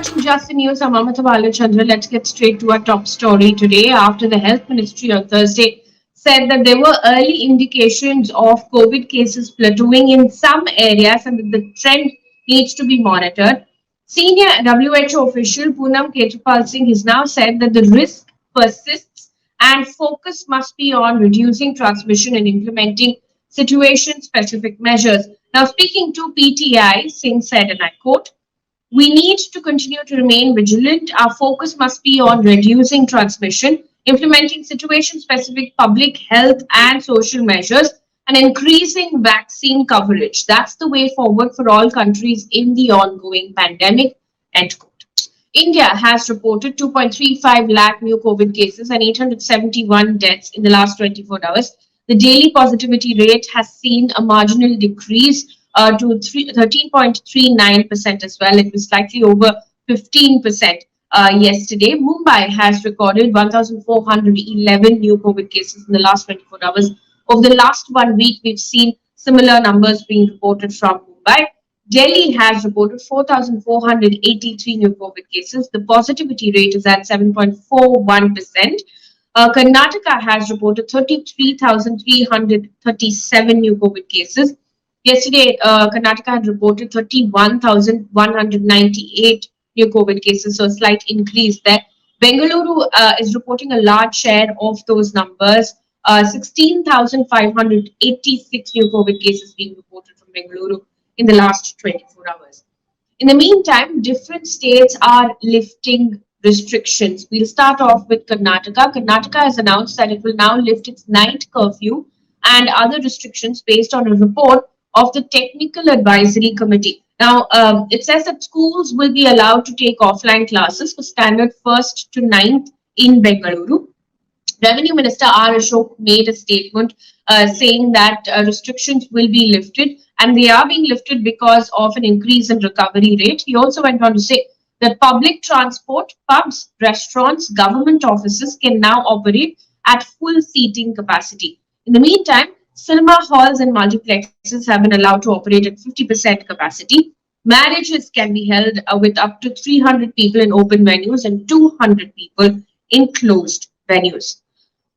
watching Just the News. I'm Amit Chandra. Let's get straight to our top story today. After the Health Ministry on Thursday said that there were early indications of COVID cases plateauing in some areas and that the trend needs to be monitored. Senior WHO official Poonam Ketupal Singh has now said that the risk persists and focus must be on reducing transmission and implementing situation-specific measures. Now, speaking to PTI, Singh said, and I quote, "We need to continue to remain vigilant. Our focus must be on reducing transmission, implementing situation-specific public health and social measures, and increasing vaccine coverage. That's the way forward for all countries in the ongoing pandemic." End quote. India has reported 2.35 lakh new COVID cases and 871 deaths in the last 24 hours. The daily positivity rate has seen a marginal decrease to 13.39% as well. It was slightly over 15% yesterday. Mumbai has recorded 1,411 new COVID cases in the last 24 hours. Over the last 1 week, we've seen similar numbers being reported from Mumbai. Delhi has reported 4,483 new COVID cases. The positivity rate is at 7.41%. Karnataka has reported 33,337 new COVID cases. Yesterday, Karnataka had reported 31,198 new COVID cases, so a slight increase there. Bengaluru is reporting a large share of those numbers. 16,586 new COVID cases being reported from Bengaluru in the last 24 hours. In the meantime, different states are lifting restrictions. We'll start off with Karnataka. Karnataka has announced that it will now lift its night curfew and other restrictions based on a report of the Technical Advisory Committee. Now, it says that schools will be allowed to take offline classes for standard 1st to 9th in Bengaluru. Revenue Minister R. Ashok made a statement saying that restrictions will be lifted, and they are being lifted because of an increase in recovery rate. He also went on to say that public transport, pubs, restaurants, government offices can now operate at full seating capacity. In the meantime, cinema halls and multiplexes have been allowed to operate at 50% capacity. Marriages can be held with up to 300 people in open venues and 200 people in closed venues.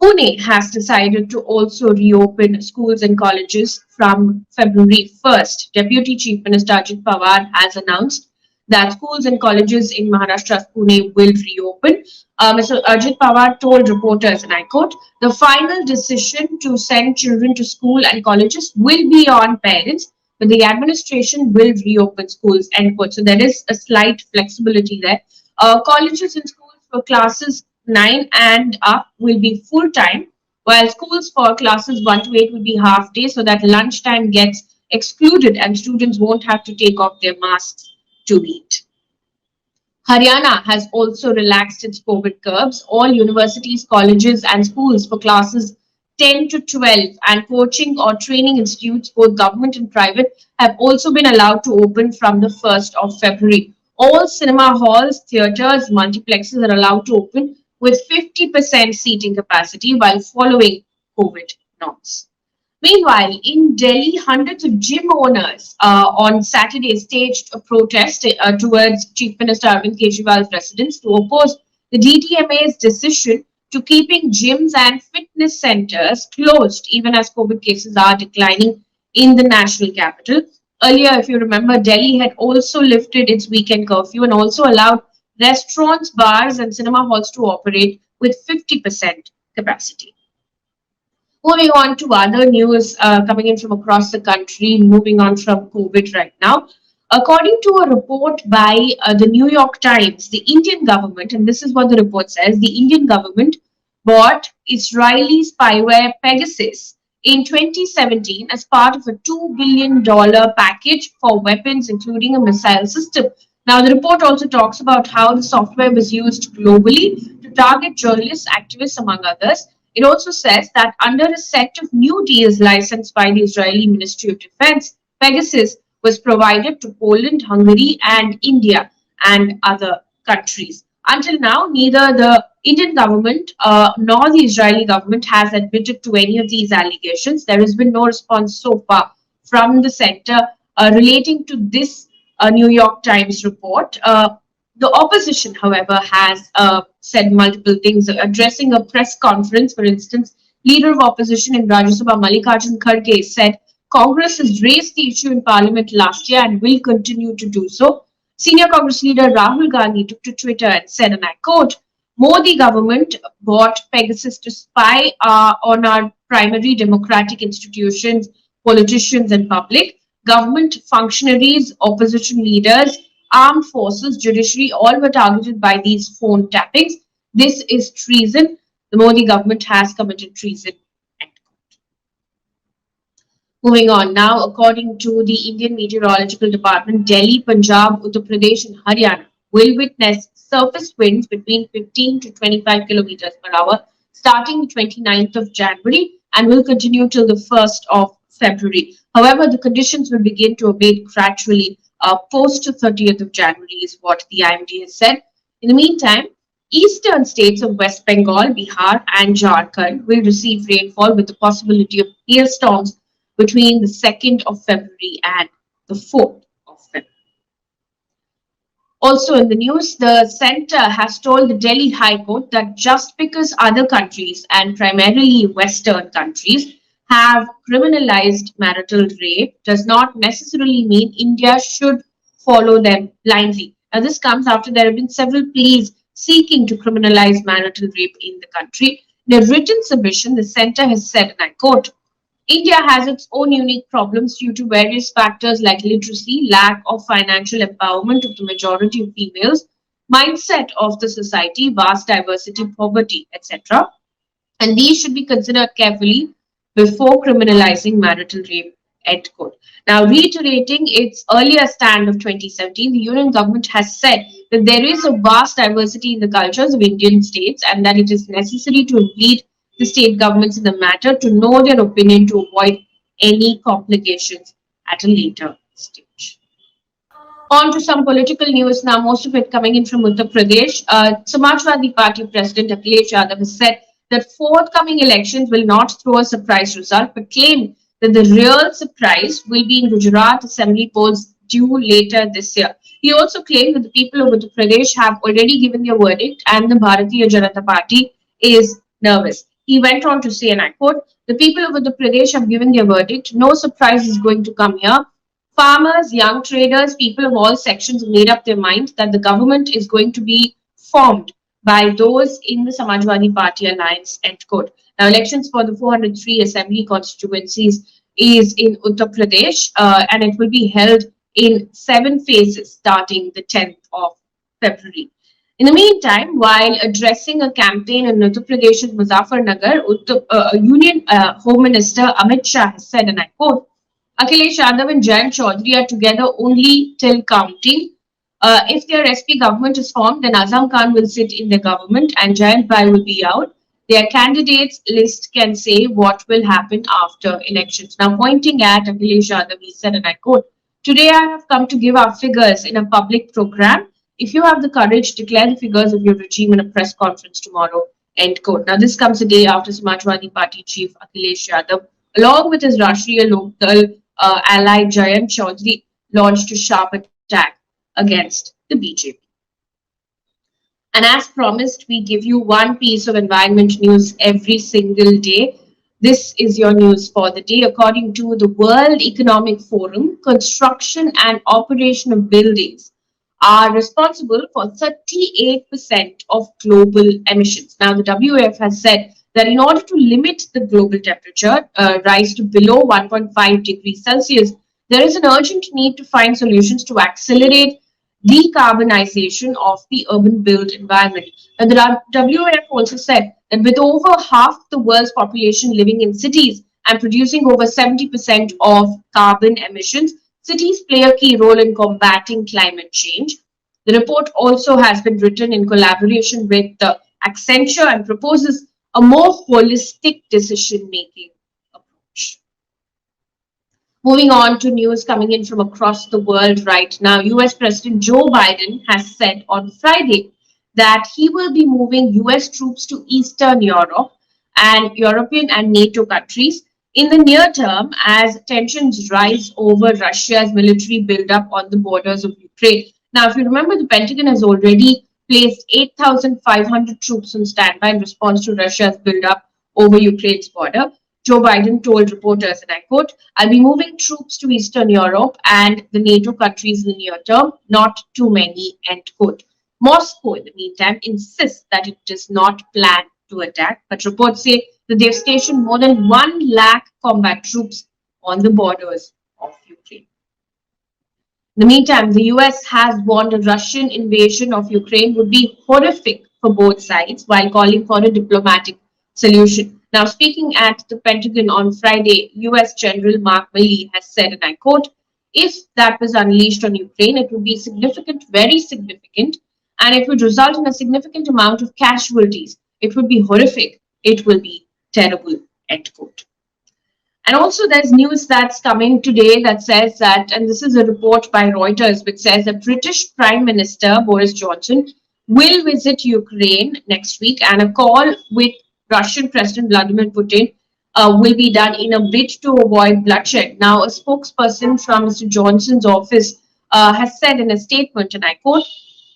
Pune has decided to also reopen schools and colleges from February 1st. Deputy Chief Minister Ajit Pawar has announced that schools and colleges in Maharashtra's Pune will reopen. Mr. Ajit Pawar told reporters, and I quote, "The final decision to send children to school and colleges will be on parents, but the administration will reopen schools," end quote. So there is a slight flexibility there. Colleges and schools for classes 9 and up will be full time, while schools for classes 1 to 8 will be half day, so that lunchtime gets excluded and students won't have to take off their masks to eat. Haryana has also relaxed its COVID curbs. All universities, colleges, and schools for classes 10 to 12 and coaching or training institutes, both government and private, have also been allowed to open from the 1st of February. All cinema halls, theatres, multiplexes are allowed to open with 50% seating capacity while following COVID norms. Meanwhile, in Delhi, hundreds of gym owners on Saturday staged a protest towards Chief Minister Arvind Kejriwal's residence to oppose the DTMA's decision to keeping gyms and fitness centers closed, even as COVID cases are declining in the national capital. Earlier, if you remember, Delhi had also lifted its weekend curfew and also allowed restaurants, bars, and cinema halls to operate with 50% capacity. Moving on to other news coming in from across the country, moving on from COVID right now. According to a report by the New York Times, the Indian government, and this is what the report says, the Indian government bought Israeli spyware Pegasus in 2017 as part of a $2 billion package for weapons, including a missile system. Now, the report also talks about how the software was used globally to target journalists, activists, among others. It also says that under a set of new deals licensed by the Israeli Ministry of Defense, Pegasus was provided to Poland, Hungary, and India and other countries. Until now, neither the Indian government nor the Israeli government has admitted to any of these allegations. There has been no response so far from the center relating to this New York Times report. The opposition, however, has said multiple things. Addressing a press conference, for instance, leader of opposition in Rajya Sabha, Mallikarjun Kharge, said Congress has raised the issue in Parliament last year and will continue to do so. Senior Congress leader Rahul Gandhi took to Twitter and said, and I quote, Modi government bought Pegasus to spy on our primary democratic institutions, politicians, and public. Government functionaries, opposition leaders, armed forces, judiciary, all were targeted by these phone tappings. This is treason. The Modi government has committed treason. Moving on now, according to the Indian Meteorological Department, Delhi, Punjab, Uttar Pradesh, and Haryana will witness surface winds between 15 to 25 kilometers per hour starting the 29th of January and will continue till the 1st of February. However, the conditions will begin to abate gradually post 30th of January, is what the IMD has said. In the meantime, eastern states of West Bengal, Bihar, and Jharkhand will receive rainfall with the possibility of hailstorms between the 2nd of February and the 4th of February. Also in the news, the center has told the Delhi High Court that just because other countries and primarily Western countries have criminalized marital rape does not necessarily mean India should follow them blindly. Now, this comes after there have been several pleas seeking to criminalize marital rape in the country. In a written submission, the center has said, and I quote, India has its own unique problems due to various factors like literacy, lack of financial empowerment of the majority of females, mindset of the society, vast diversity, poverty, etc. And these should be considered carefully before criminalizing marital rape. End quote. Now, reiterating its earlier stand of 2017, the union government has said that there is a vast diversity in the cultures of Indian states and that it is necessary to lead the state governments in the matter to know their opinion to avoid any complications at a later stage. On to some political news now, most of it coming in from Uttar Pradesh. Samajwadi Party President Akhilesh Yadav has said that forthcoming elections will not throw a surprise result, but claimed that the real surprise will be in Gujarat assembly polls due later this year. He also claimed that the people of Uttar Pradesh have already given their verdict and the Bharatiya Janata Party is nervous. He went on to say, and I quote, the people of Uttar Pradesh have given their verdict. No surprise is going to come here. Farmers, young traders, people of all sections have made up their mind that the government is going to be formed by those in the Samajwadi Party alliance, end quote. Now, elections for the 403 assembly constituencies is in Uttar Pradesh and it will be held in 7 phases starting the 10th of February. In the meantime, while addressing a campaign in Uttar Pradesh's Muzaffarnagar, Union Home Minister Amit Shah has said, and I quote, Akhilesh Yadav and Jan'22 are together only till counting. If their SP government is formed, then Azam Khan will sit in the government and Jayant will be out. Their candidates list can say what will happen after elections. Now, pointing at Akhilesh Yadav, he said, and I quote, today I have come to give our figures in a public program. If you have the courage, declare the figures of your regime in a press conference tomorrow. End quote. Now, this comes a day after Samajwadi Party chief Akhilesh Yadav, along with his Rashtriya Lokdal ally Jayant Chaudhary, launched a sharp attack against the BJP. And as promised, we give you one piece of environment news every single day. This is your news for the day. According to the World Economic Forum, construction and operation of buildings are responsible for 38% of global emissions. Now, the WEF has said that in order to limit the global temperature rise to below 1.5 degrees Celsius, there is an urgent need to find solutions to accelerate decarbonization of the urban built environment. And the WEF also said that with over half the world's population living in cities and producing over 70% of carbon emissions, cities play a key role in combating climate change. The report also has been written in collaboration with Accenture and proposes a more holistic decision-making approach. Moving on to news coming in from across the world right now, US President Joe Biden has said on Friday that he will be moving US troops to Eastern Europe and European and NATO countries in the near term as tensions rise over Russia's military buildup on the borders of Ukraine. Now, if you remember, the Pentagon has already placed 8,500 troops on standby in response to Russia's build-up over Ukraine's border. Joe Biden told reporters, and I quote, "I'll be moving troops to Eastern Europe and the NATO countries in the near term, not too many," end quote. Moscow, in the meantime, insists that it does not plan to attack, but reports say that they've stationed more than 1 lakh combat troops on the borders of Ukraine. In the meantime, the US has warned a Russian invasion of Ukraine would be horrific for both sides while calling for a diplomatic solution. Now, speaking at the Pentagon on Friday, US General Mark Milley has said, and I quote, "If that was unleashed on Ukraine, it would be significant, very significant, and it would result in a significant amount of casualties. It would be horrific. It will be terrible," end quote. And also, there's news that's coming today that says that, and this is a report by Reuters, which says that British Prime Minister Boris Johnson will visit Ukraine next week, and a call with Russian President Vladimir Putin will be done in a bid to avoid bloodshed. Now, a spokesperson from Mr. Johnson's office has said in a statement, and I quote,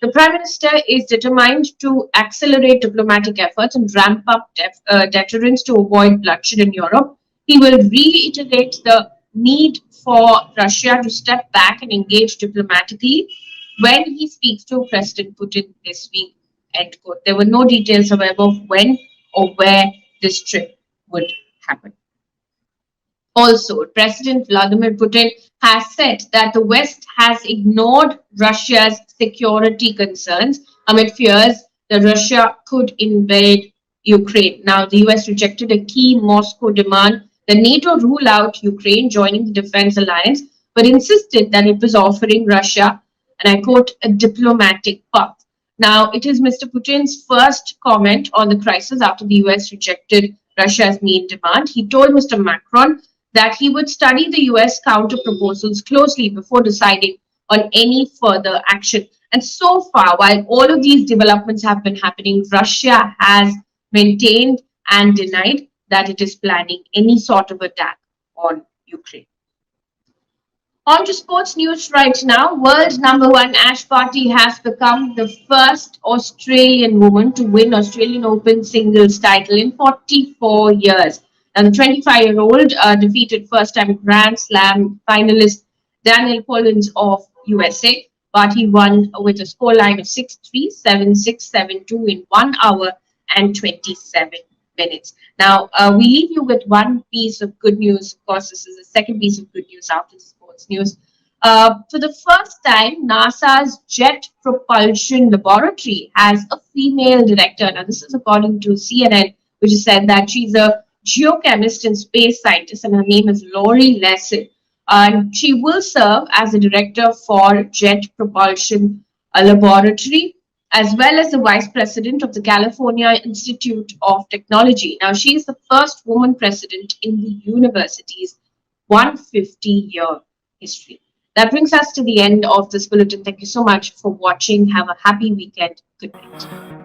"The Prime Minister is determined to accelerate diplomatic efforts and ramp up deterrence to avoid bloodshed in Europe. He will reiterate the need for Russia to step back and engage diplomatically when he speaks to President Putin this week," end quote. There were no details, however, of when or where this trip would happen. Also, President Vladimir Putin has said that the West has ignored Russia's security concerns amid fears that Russia could invade Ukraine. Now, the US rejected a key Moscow demand that NATO rule out Ukraine joining the defense alliance, but insisted that it was offering Russia, and I quote, "a diplomatic path." Now, it is Mr. Putin's first comment on the crisis after the US rejected Russia's main demand. He told Mr. Macron that he would study the US counter proposals closely before deciding on any further action. And so far, while all of these developments have been happening, Russia has maintained and denied that it is planning any sort of attack on Ukraine. On to sports news right now. World number one Ash Barty has become the first Australian woman to win Australian Open singles title in 44 years. And the 25-year-old defeated first-time Grand Slam finalist Daniel Collins of USA. Barty won with a scoreline of 6-3, 7-6, 7-2 in 1 hour and 27 minutes. Now, we leave you with one piece of good news. Of course, this is the second piece of good news after the sports news. For the first time, NASA's Jet Propulsion Laboratory has a female director. Now, this is according to CNN, which has said that she's a geochemist and space scientist, and her name is Lori Lesson. And she will serve as the director for Jet Propulsion Laboratory, as well as the vice president of the California Institute of Technology. Now, she is the first woman president in the university's 150-year history. That brings us to the end of this bulletin. Thank you so much for watching. Have a happy weekend. Good night.